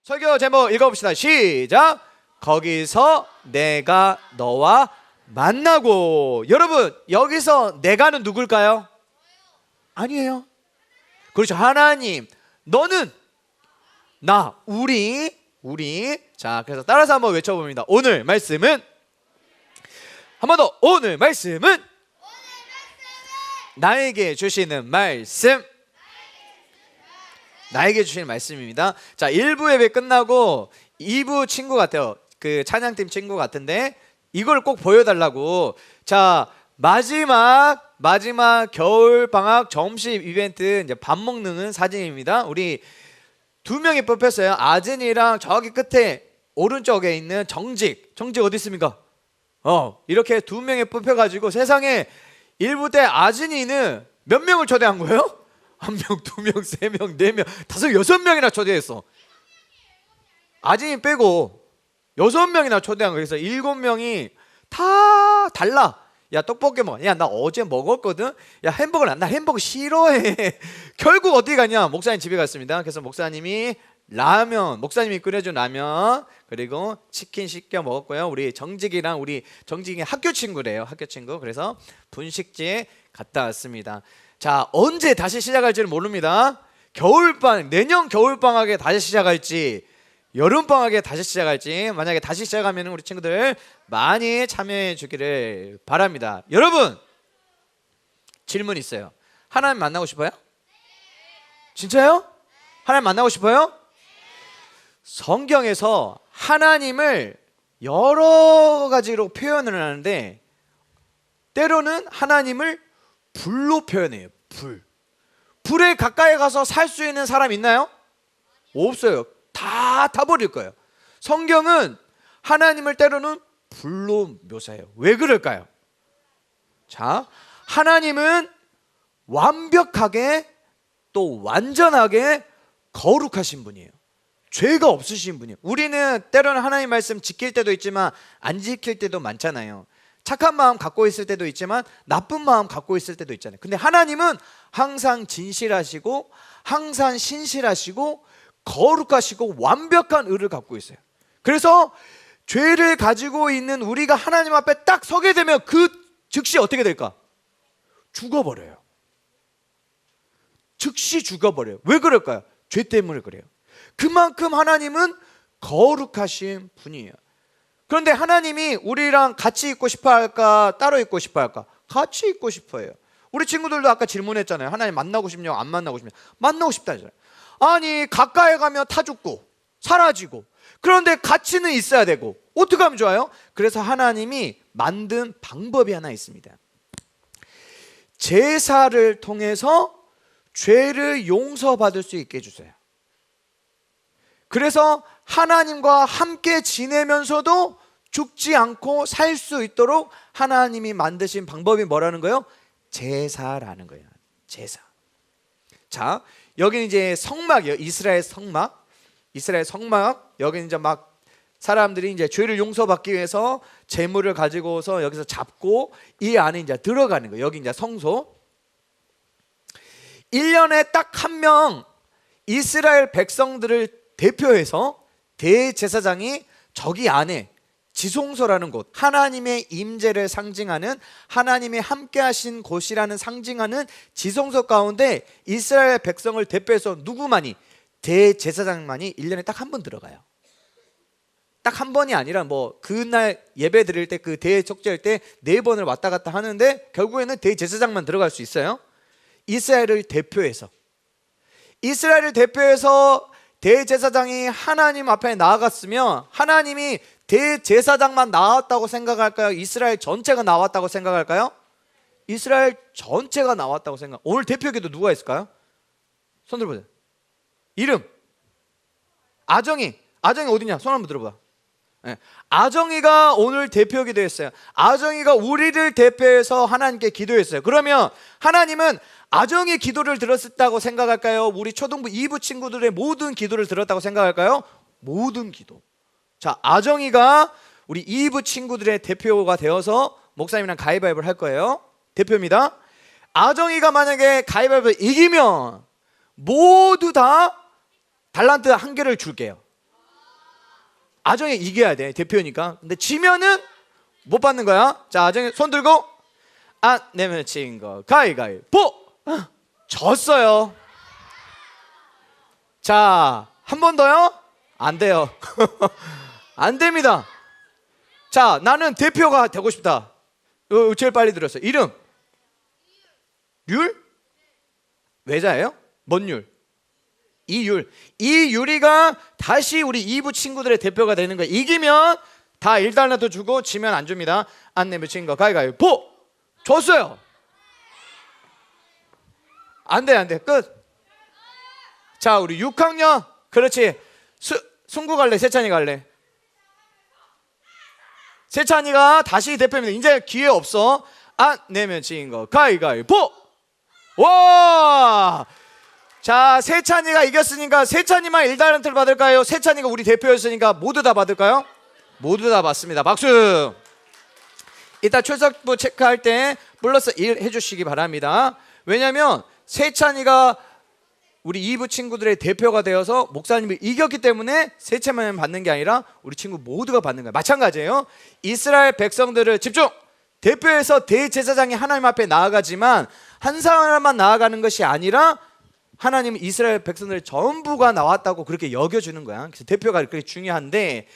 설교 제목 읽어봅시다. 시작. 거기서 내가 너와 만나고. 여러분, 여기서 내가는 누굴까요? 아니에요. 그렇죠. 하나님, 너는, 나, 우리. 자, 그래서 따라서 한번 외쳐봅니다. 오늘 말씀은, 한 번 더. 오늘 말씀은 나에게 주시는 말씀. 나에게 주시는 말씀입니다. 자, 1부 예배 끝나고 2부 친구 같아요. 그 찬양팀 친구 같은데 이걸 꼭 보여달라고. 자, 마지막 겨울 방학 점심 이벤트 이제 밥 먹는 사진입니다. 우리 2명이 뽑혔어요. 아진이랑 저기 끝에 오른쪽에 있는 정직 어디 있습니까? 이렇게 2명이 뽑혀가지고 세상에 1부 때 아진이는 몇 명을 초대한 거예요? 1명, 2명, 3명, 4명, 5, 6명이나 초대했어. 아진이 빼고 6명이나 초대한 거예요. 그래서 7명이 다 달라. 야, 떡볶이 먹어. 야, 나 어제 먹었거든. 야, 나 햄버거 싫어해. 결국 어디 가냐? 목사님 집에 갔습니다. 그래서 목사님이 끓여준 라면, 그리고 치킨 시켜 먹었고요. 우리 정직이랑 정직이 학교 친구래요. 학교 친구. 그래서 분식집에 갔다 왔습니다. 자, 언제 다시 시작할지는 모릅니다. 내년 겨울방학에 다시 시작할지, 여름방학에 다시 시작할지, 만약에 다시 시작하면 우리 친구들 많이 참여해 주기를 바랍니다. 여러분, 질문 있어요. 하나님 만나고 싶어요? 진짜요? 하나님 만나고 싶어요? 성경에서 하나님을 여러 가지로 표현을 하는데 때로는 하나님을 불로 표현해요. 불에 가까이 가서 살 수 있는 사람 있나요? 없어요. 다 버릴 거예요. 성경은 하나님을 때로는 불로 묘사해요. 왜 그럴까요? 자, 하나님은 완벽하게 또 완전하게 거룩하신 분이에요. 죄가 없으신 분이에요. 우리는 때로는 하나님 말씀 지킬 때도 있지만 안 지킬 때도 많잖아요. 착한 마음 갖고 있을 때도 있지만 나쁜 마음 갖고 있을 때도 있잖아요. 근데 하나님은 항상 진실하시고 항상 신실하시고 거룩하시고 완벽한 의를 갖고 있어요. 그래서 죄를 가지고 있는 우리가 하나님 앞에 딱 서게 되면 그 즉시 어떻게 될까? 죽어버려요. 즉시 죽어버려요. 왜 그럴까요? 죄 때문에 그래요. 그만큼 하나님은 거룩하신 분이에요. 그런데 하나님이 우리랑 같이 있고 싶어 할까? 따로 있고 싶어 할까? 같이 있고 싶어 해요. 우리 친구들도 아까 질문했잖아요. 하나님 만나고 싶냐고, 안 만나고 싶냐고. 만나고 싶다 하잖아요. 아니, 가까이 가면 타 죽고 사라지고, 그런데 같이는 있어야 되고, 어떻게 하면 좋아요? 그래서 하나님이 만든 방법이 하나 있습니다. 제사를 통해서 죄를 용서받을 수 있게 해주세요. 그래서 하나님과 함께 지내면서도 죽지 않고 살 수 있도록 하나님이 만드신 방법이 뭐라는 거예요? 제사라는 거예요. 제사. 자, 여기는 이제 성막이에요. 이스라엘 성막. 여기는 이제 막 사람들이 이제 죄를 용서받기 위해서 제물을 가지고서 여기서 잡고 이 안에 이제 들어가는 거예요. 여기 이제 성소. 1년에 딱 한 명 이스라엘 백성들을 대표해서 대제사장이 저기 안에 지성소라는 곳, 하나님의 임재를 상징하는, 하나님의 함께 하신 곳이라는 상징하는 지성소 가운데 이스라엘 백성을 대표해서 누구만이? 대제사장만이 1년에 딱 한 번 들어가요. 딱 한 번이 아니라 뭐 그날 예배 드릴 때 그 대속죄할 때 4번을 왔다 갔다 하는데 결국에는 대제사장만 들어갈 수 있어요. 이스라엘을 대표해서 대제사장이 하나님 앞에 나아갔으면 하나님이 대제사장만 나왔다고 생각할까요? 이스라엘 전체가 나왔다고 생각할까요? 이스라엘 전체가 나왔다고 생각. 오늘 대표기도 누가 있을까요? 손 들어보세요. 이름 아정이 어디냐? 손 한번 들어봐. 네. 아정이가 오늘 대표기도 했어요. 아정이가 우리를 대표해서 하나님께 기도했어요. 그러면 하나님은 아정이 기도를 들었다고 생각할까요? 우리 초등부 2부 친구들의 모든 기도를 들었다고 생각할까요? 모든 기도. 자, 아정이가 우리 2부 친구들의 대표가 되어서 목사님이랑 가위바위보를 할 거예요. 대표입니다. 아정이가 만약에 가위바위보 이기면 모두 다 달란트 1개를 줄게요. 아정이 이겨야 돼, 대표니까. 근데 지면은 못 받는 거야. 자, 아정이 손 들고 안 내면 진 거 가위가위보. 졌어요. 자, 한 번 더요? 안 돼요. 안 됩니다. 자, 나는 대표가 되고 싶다. 제일 빨리 들었어요. 이름 율? 외자예요? 뭔 율? 이율. 이율이가 다시 우리 이부 친구들의 대표가 되는 거예요. 이기면 다 1달러도 주고 지면 안 줍니다. 안 내면 진 거 가위가위보. 줬어요. 안 돼, 안 돼. 끝. 자, 우리 6학년. 그렇지. 승구 갈래? 세찬이 갈래? 세찬이가 다시 대표입니다. 이제 기회 없어. 안 내면 진 거 가위가위보. 와! 자, 세찬이가 이겼으니까 세찬이만 1달러를 받을까요? 세찬이가 우리 대표였으니까 모두 다 받을까요? 모두 다 받습니다. 박수. 이따 출석부 체크할 때 플러스 1 해주시기 바랍니다. 왜냐하면 세찬이가 우리 2부 친구들의 대표가 되어서 목사님을 이겼기 때문에 세찬만 받는 게 아니라 우리 친구 모두가 받는 거예요. 마찬가지예요. 이스라엘 백성들을 집중! 대표해서 대제사장이 하나님 앞에 나아가지만 한 사람만 나아가는 것이 아니라 하나님은 이스라엘 백성들 전부가 나왔다고 그렇게 여겨주는 거야. 그래서 대표가 그렇게 중요한데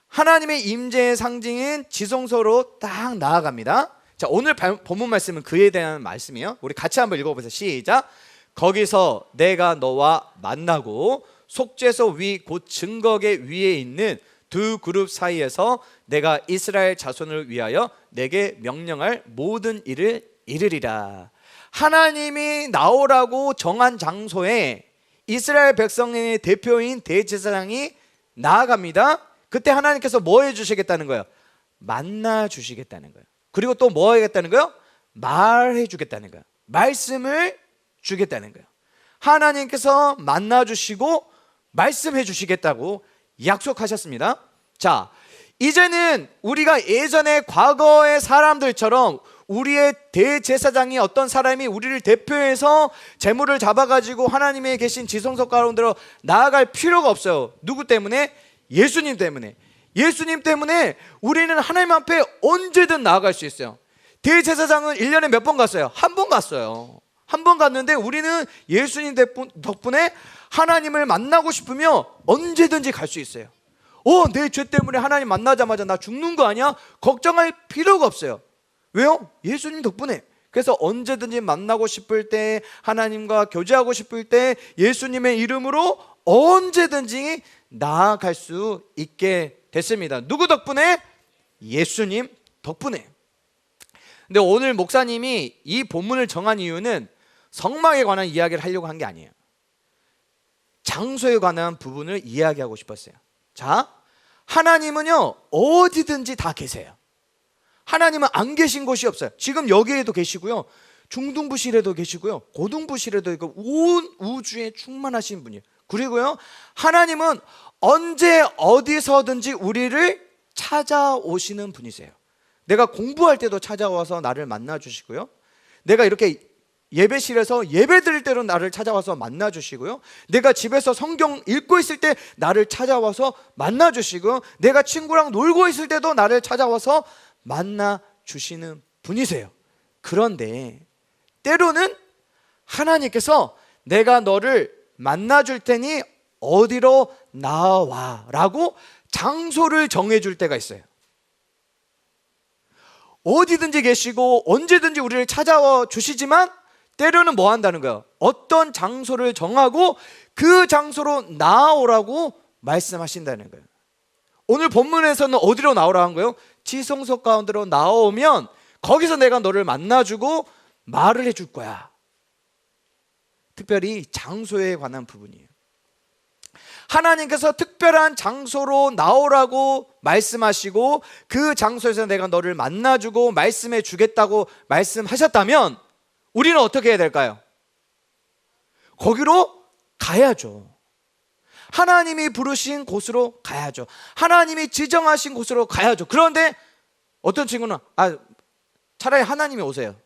하나님의 임재의 상징인 지성소로 딱 나아갑니다. 자, 오늘 본문 말씀은 그에 대한 말씀이에요. 우리 같이 한번 읽어보세요. 시작. 거기서 내가 너와 만나고 속죄소 위 곧 증거계 위에 있는 두 그룹 사이에서 내가 이스라엘 자손을 위하여 내게 명령할 모든 일을 이르리라. 하나님이 나오라고 정한 장소에 이스라엘 백성의 대표인 대제사장이 나아갑니다. 그때 하나님께서 뭐 해주시겠다는 거예요? 만나 주시겠다는 거예요. 그리고 또 뭐 하겠다는 거예요? 말해 주겠다는 거예요. 말씀을 주겠다는 거예요. 하나님께서 만나 주시고 말씀해 주시겠다고 약속하셨습니다. 자, 이제는 우리가 예전에 과거의 사람들처럼 우리의 대제사장이 어떤 사람이 우리를 대표해서 재물을 잡아가지고 하나님의 계신 지성소 가운데로 나아갈 필요가 없어요. 누구 때문에? 예수님 때문에. 예수님 때문에 우리는 하나님 앞에 언제든 나아갈 수 있어요. 대제사장은 1년에 몇 번 갔어요? 한 번 갔어요. 한 번 갔는데 우리는 예수님 덕분에 하나님을 만나고 싶으면 언제든지 갈 수 있어요. 내 죄 때문에 하나님 만나자마자 나 죽는 거 아니야? 걱정할 필요가 없어요. 왜요? 예수님 덕분에. 그래서 언제든지 만나고 싶을 때, 하나님과 교제하고 싶을 때 예수님의 이름으로 언제든지 나아갈 수 있게 됐습니다. 누구 덕분에? 예수님 덕분에. 근데 오늘 목사님이 이 본문을 정한 이유는 성막에 관한 이야기를 하려고 한 게 아니에요. 장소에 관한 부분을 이야기하고 싶었어요. 자, 하나님은요 어디든지 다 계세요. 하나님은 안 계신 곳이 없어요. 지금 여기에도 계시고요, 중등부실에도 계시고요, 고등부실에도 있고 온 우주에 충만하신 분이에요. 그리고요, 하나님은 언제 어디서든지 우리를 찾아오시는 분이세요. 내가 공부할 때도 찾아와서 나를 만나 주시고요, 내가 이렇게 예배실에서 예배 드릴 때로 나를 찾아와서 만나 주시고요, 내가 집에서 성경 읽고 있을 때 나를 찾아와서 만나 주시고, 내가 친구랑 놀고 있을 때도 나를 찾아와서 만나 주시는 분이세요. 그런데 때로는 하나님께서 내가 너를 만나 줄 테니 어디로 나와 라고 장소를 정해 줄 때가 있어요. 어디든지 계시고 언제든지 우리를 찾아와 주시지만 때로는 뭐 한다는 거예요? 어떤 장소를 정하고 그 장소로 나오라고 말씀하신다는 거예요. 오늘 본문에서는 어디로 나오라 한 거예요? 지성소 가운데로 나오면 거기서 내가 너를 만나주고 말을 해줄 거야. 특별히 장소에 관한 부분이에요. 하나님께서 특별한 장소로 나오라고 말씀하시고 그 장소에서 내가 너를 만나주고 말씀해 주겠다고 말씀하셨다면 우리는 어떻게 해야 될까요? 거기로 가야죠. 하나님이 부르신 곳으로 가야죠. 하나님이 지정하신 곳으로 가야죠. 그런데 어떤 친구는 차라리 하나님이 오세요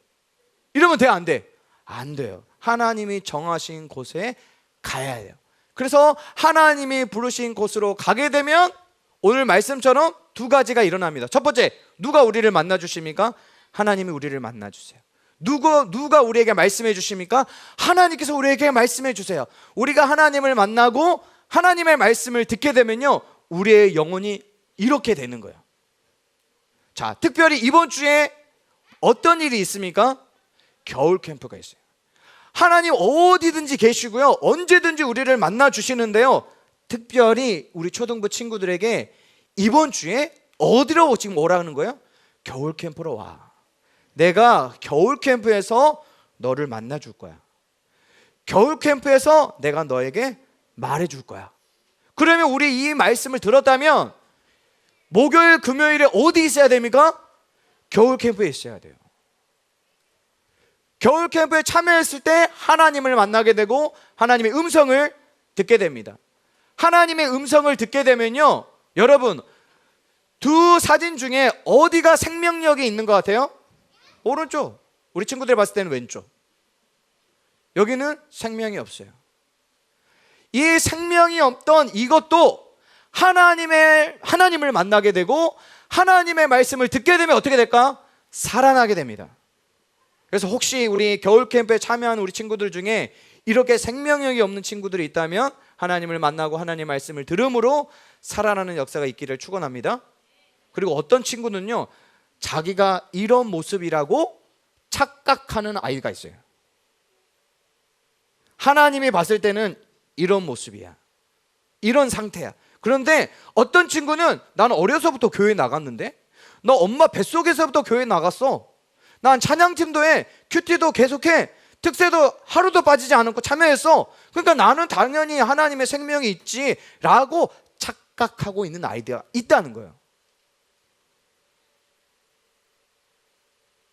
이러면 돼? 안 돼? 안 돼요. 하나님이 정하신 곳에 가야 해요. 그래서 하나님이 부르신 곳으로 가게 되면 오늘 말씀처럼 두 가지가 일어납니다. 첫 번째, 누가 우리를 만나 주십니까? 하나님이 우리를 만나 주세요. 누가 우리에게 말씀해 주십니까? 하나님께서 우리에게 말씀해 주세요. 우리가 하나님을 만나고 하나님의 말씀을 듣게 되면요, 우리의 영혼이 이렇게 되는 거예요. 자, 특별히 이번 주에 어떤 일이 있습니까? 겨울 캠프가 있어요. 하나님 어디든지 계시고요, 언제든지 우리를 만나 주시는데요, 특별히 우리 초등부 친구들에게 이번 주에 어디로 지금 오라는 거예요? 겨울 캠프로 와. 내가 겨울 캠프에서 너를 만나 줄 거야. 겨울 캠프에서 내가 너에게 말해 줄 거야. 그러면 우리 이 말씀을 들었다면 목요일, 금요일에 어디 있어야 됩니까? 겨울 캠프에 있어야 돼요. 겨울 캠프에 참여했을 때 하나님을 만나게 되고 하나님의 음성을 듣게 됩니다. 하나님의 음성을 듣게 되면요, 여러분, 두 사진 중에 어디가 생명력이 있는 것 같아요? 오른쪽. 우리 친구들 봤을 때는 왼쪽. 여기는 생명이 없어요. 이 생명이 없던 이것도 하나님을 만나게 되고 하나님의 말씀을 듣게 되면 어떻게 될까? 살아나게 됩니다. 그래서 혹시 우리 겨울 캠프에 참여한 우리 친구들 중에 이렇게 생명력이 없는 친구들이 있다면 하나님을 만나고 하나님의 말씀을 들음으로 살아나는 역사가 있기를 축원합니다. 그리고 어떤 친구는요, 자기가 이런 모습이라고 착각하는 아이가 있어요. 하나님이 봤을 때는 이런 모습이야, 이런 상태야. 그런데 어떤 친구는 나는 어려서부터 교회 나갔는데, 너 엄마 뱃속에서부터 교회 나갔어, 난 찬양팀도 해, 큐티도 계속해, 특세도 하루도 빠지지 않고 참여했어, 그러니까 나는 당연히 하나님의 생명이 있지 라고 착각하고 있는 아이들이 있다는 거예요.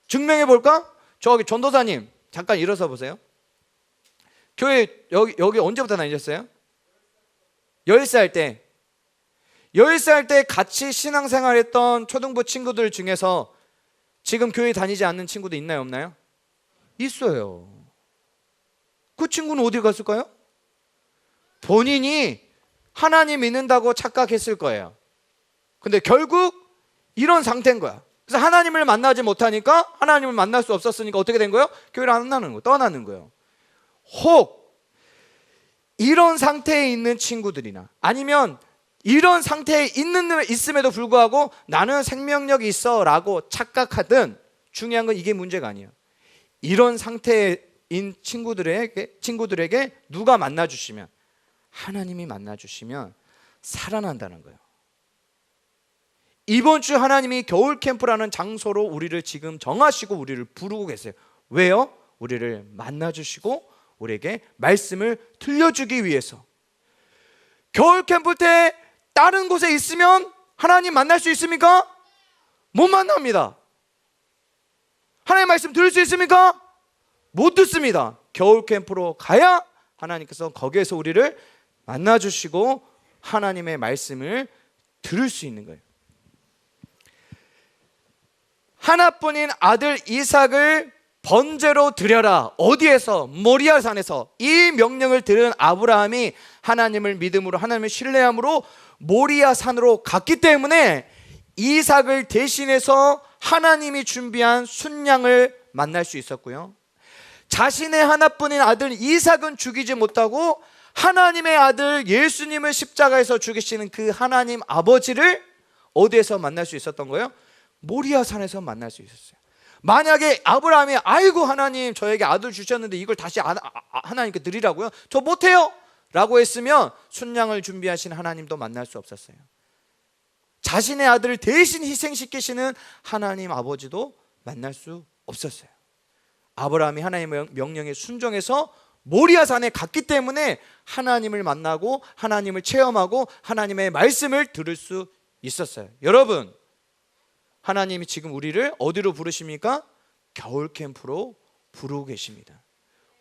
증명해 볼까? 저기 전도사님 잠깐 일어서 보세요. 교회 여기 언제부터 다니셨어요? 10살 때. 10살 때 같이 신앙생활했던 초등부 친구들 중에서 지금 교회 다니지 않는 친구도 있나요, 없나요? 있어요. 그 친구는 어디 갔을까요? 본인이 하나님 믿는다고 착각했을 거예요. 근데 결국 이런 상태인 거야. 그래서 하나님을 만나지 못하니까, 하나님을 만날 수 없었으니까 어떻게 된 거예요? 교회를 안 나는 거예요. 떠나는 거예요. 혹 이런 상태에 있는 친구들이나, 아니면 이런 상태에 있음에도 불구하고 나는 생명력이 있어 라고 착각하든, 중요한 건 이게 문제가 아니에요. 이런 상태인 친구들에게 누가 만나주시면, 하나님이 만나주시면 살아난다는 거예요. 이번 주 하나님이 겨울 캠프라는 장소로 우리를 지금 정하시고 우리를 부르고 계세요. 왜요? 우리를 만나주시고 우리에게 말씀을 들려주기 위해서. 겨울 캠프 때 다른 곳에 있으면 하나님 만날 수 있습니까? 못 만납니다. 하나님 말씀 들을 수 있습니까? 못 듣습니다. 겨울 캠프로 가야 하나님께서 거기에서 우리를 만나주시고 하나님의 말씀을 들을 수 있는 거예요. 하나뿐인 아들 이삭을 번제로 드려라. 어디에서? 모리아 산에서. 이 명령을 들은 아브라함이 하나님을 믿음으로, 하나님을 신뢰함으로 모리아 산으로 갔기 때문에 이삭을 대신해서 하나님이 준비한 순양을 만날 수 있었고요, 자신의 하나뿐인 아들 이삭은 죽이지 못하고 하나님의 아들 예수님을 십자가에서 죽이시는 그 하나님 아버지를 어디에서 만날 수 있었던 거예요? 모리아 산에서 만날 수 있었어요. 만약에 아브라함이 아이고 하나님 저에게 아들 주셨는데 이걸 다시 하나님께 드리라고요? 저 못해요 라고 했으면 순양을 준비하신 하나님도 만날 수 없었어요. 자신의 아들을 대신 희생시키시는 하나님 아버지도 만날 수 없었어요. 아브라함이 하나님의 명령에 순종해서 모리아 산에 갔기 때문에 하나님을 만나고 하나님을 체험하고 하나님의 말씀을 들을 수 있었어요. 여러분, 하나님이 지금 우리를 어디로 부르십니까? 겨울 캠프로 부르고 계십니다.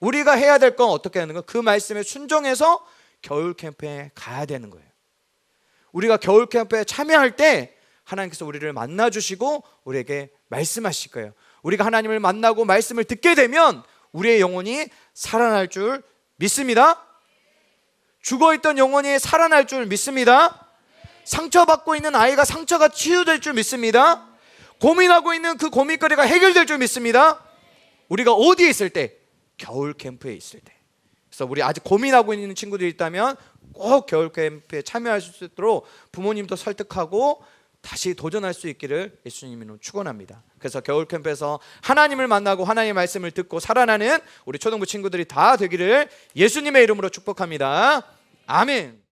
우리가 해야 될 건 어떻게 하는 거예요? 그 말씀에 순종해서 겨울 캠프에 가야 되는 거예요. 우리가 겨울 캠프에 참여할 때 하나님께서 우리를 만나주시고 우리에게 말씀하실 거예요. 우리가 하나님을 만나고 말씀을 듣게 되면 우리의 영혼이 살아날 줄 믿습니다. 죽어있던 영혼이 살아날 줄 믿습니다. 상처받고 있는 아이가 상처가 치유될 줄 믿습니다. 고민하고 있는 그 고민거리가 해결될 줄 믿습니다. 우리가 어디에 있을 때? 겨울 캠프에 있을 때. 그래서 우리 아직 고민하고 있는 친구들이 있다면 꼭 겨울 캠프에 참여할 수 있도록 부모님도 설득하고 다시 도전할 수 있기를 예수님으로 축원합니다. 그래서 겨울 캠프에서 하나님을 만나고 하나님의 말씀을 듣고 살아나는 우리 초등부 친구들이 다 되기를 예수님의 이름으로 축복합니다. 아멘.